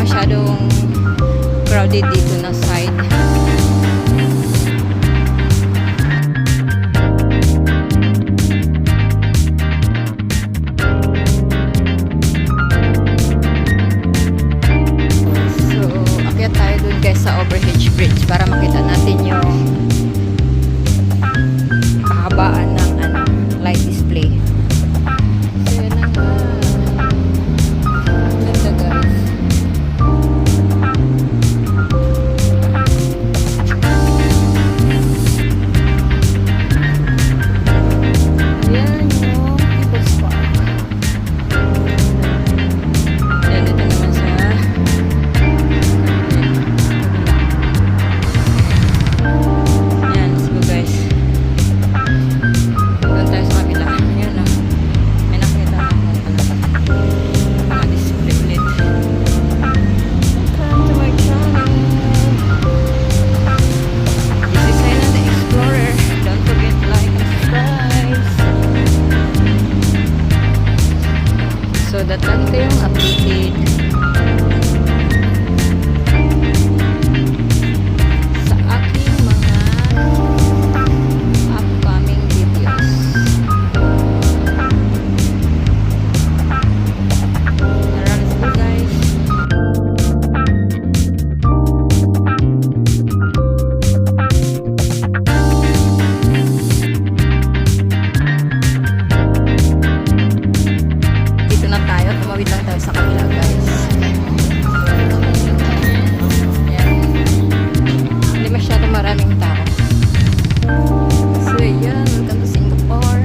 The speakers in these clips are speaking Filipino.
masyadong crowded dito na side. So, akyat tayo dun guys sa overhead bridge para makita natin yung kahabaan ng light display. So, yun ang ganda guys. Ayan yung People's Park. Ayan, dito naman sa ayan, let's go guys. Doon tayo sa kabila. Ayan o. May nakita ako mga display ulit. Welcome to my channel. This is Aina the Explorer. Don't forget to like and subscribe. So that ito yung updated sa aking mga upcoming videos. Tara, let's go guys. Dito na tayo. Tumawid lang tayo sa kabila guys. Ayan. Hindi masyado maraming tao. So ayan, welcome to Singapore.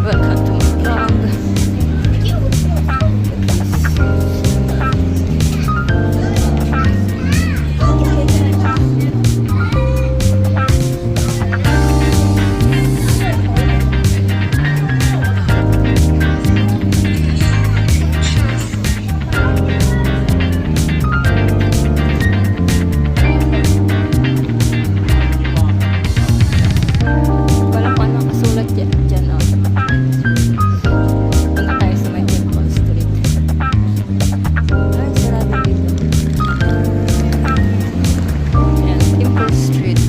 Welcome to my vlog. Wala pa nakasulat dyan. Dyan o. Punta tayo sa may Temple Street. Ay, sarado dito. Ayan, Temple Street.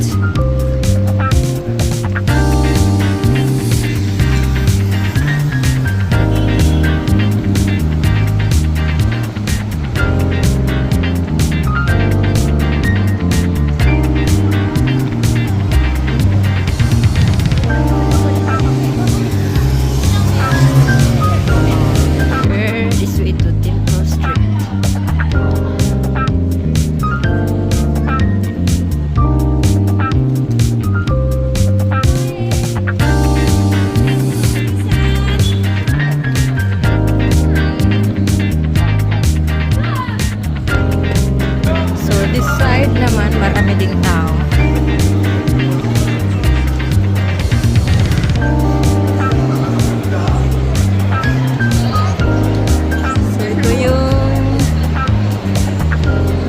We're this way to Temple Street. So this side naman marami ding tao. So ito yung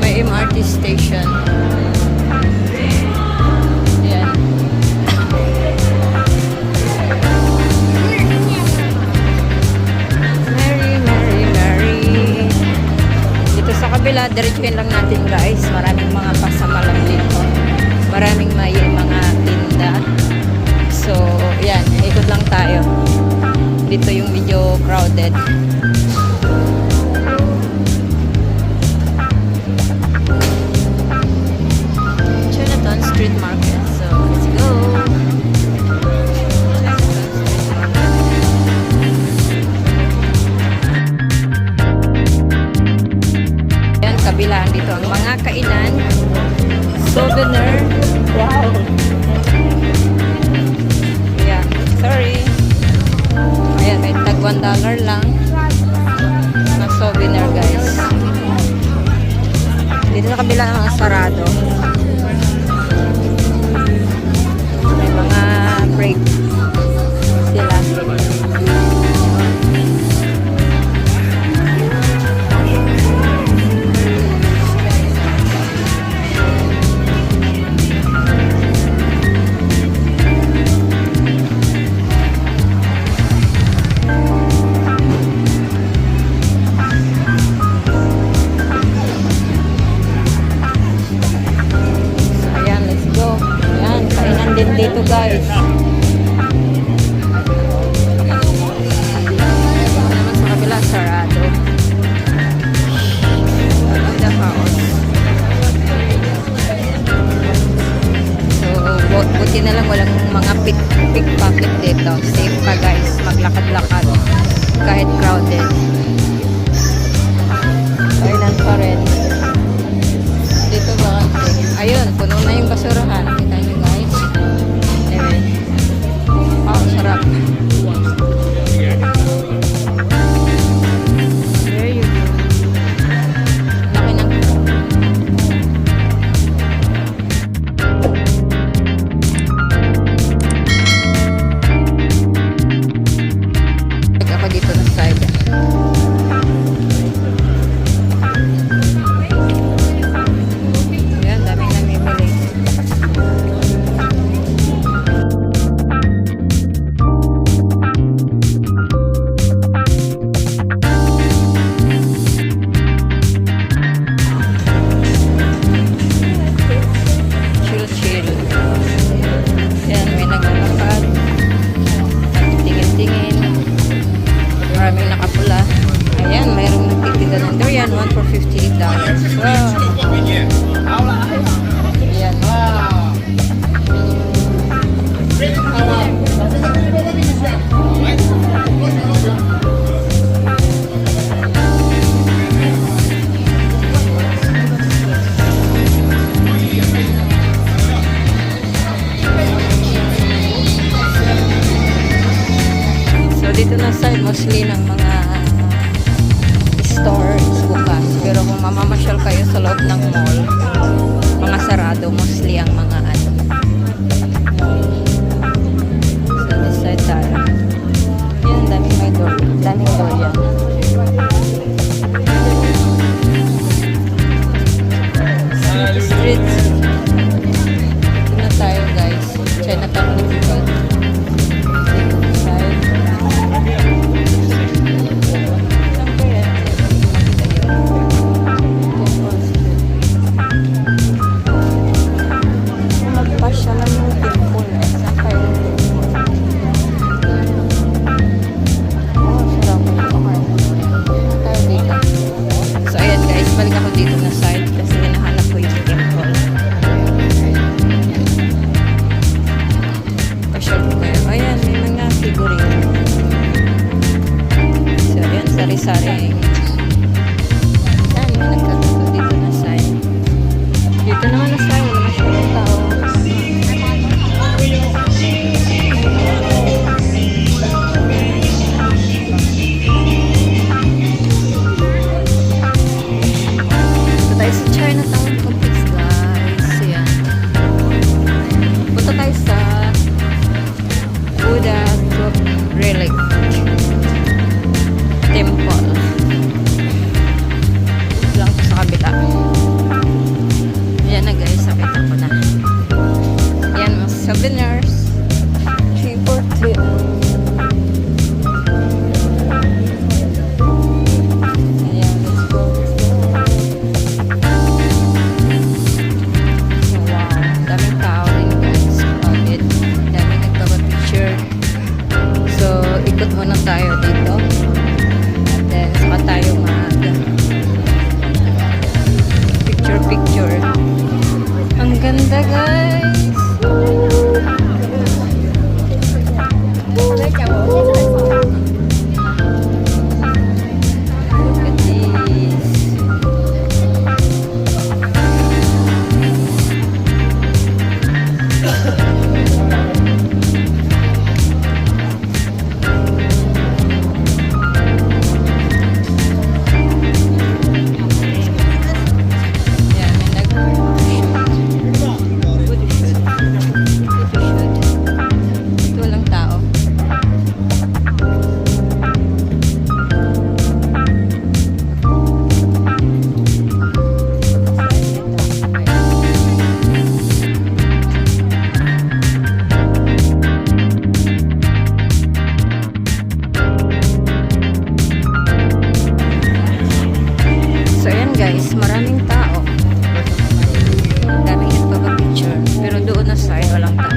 may MRT station. Ayan. Mary, Mary, Mary. Dito sa kabila, diretsuhin lang natin guys. Maraming mga pasama lang dito. Maraming may mga tinda. So, yan. Ikot lang tayo. Dito yung medyo crowded. Chinatown Street Market. So, let's go. Yan, kabilaan dito ang mga kainan. Souvenir. Wow. Ayan, sorry. Ayan, may tag $1 lang. Mga souvenir guys. Dito sa kabila ang mga sarado. May mga break sila. guys. Naman sa kabila, sarado. Ganda kaos. So, buti na lang walang mga pickpocket dito. Safe pa guys, maglakad-lakad kahit crowded. Kailan pa rin. Dito ba kasi? Ayun, puno na yung basurahan. Kita nyo guys. Anyway. Oh, sarap. There you go. Laki ng ako dito na side. Ayan, daming namimili. Chill. Ayan, may naglalakad. Tingin-tingin. Maraming nakapula. Ayan, mayroong nagtitinda ng durian. 1 for $50. Wow. Ayan. So, dito na side mostly ng mga stores bukas. Pero kung mamamasyal kayo sa loob ng mall, mga sarado mostly ang mga ano. So, this side tayo. Yan, daming door yan. Streets. Dito na tayo guys. Chinatown Liverpool. Dito na side. Magpasyalan yung temple. Saan kayo yung temple? Oh, sarap. Okay. Tayo dito. So, ayan guys. Balik ako dito na side kasi hinahanap ko yung temple. Pasyal ko kayo. Ayan, may mga figurine. So, ayan, sari-sari. Ayan, may nagkatuto dito na side. Dito naman na side. Wala masyadong tao. Punta tayo sa Chinatown Complex guys. Ayan. Punta tayo sa Buddha Relic Temple. Ito lang sa kabila. Ayan na guys, nakita ko na. Ayan, mga souvenirs. 3 for 2. Ayan, let's go. So, wow. Daming tao rin guys. Crowded. Daming nagpapapicture. So, ikot muna tayo dito. Then, saka tayo picture. Ang ganda guys. Look at this. Yan, may ito walang tao. So ayan guys, maraming tao. Daming nagpapapicture. Pero doon na side, walang tao.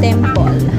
Temple.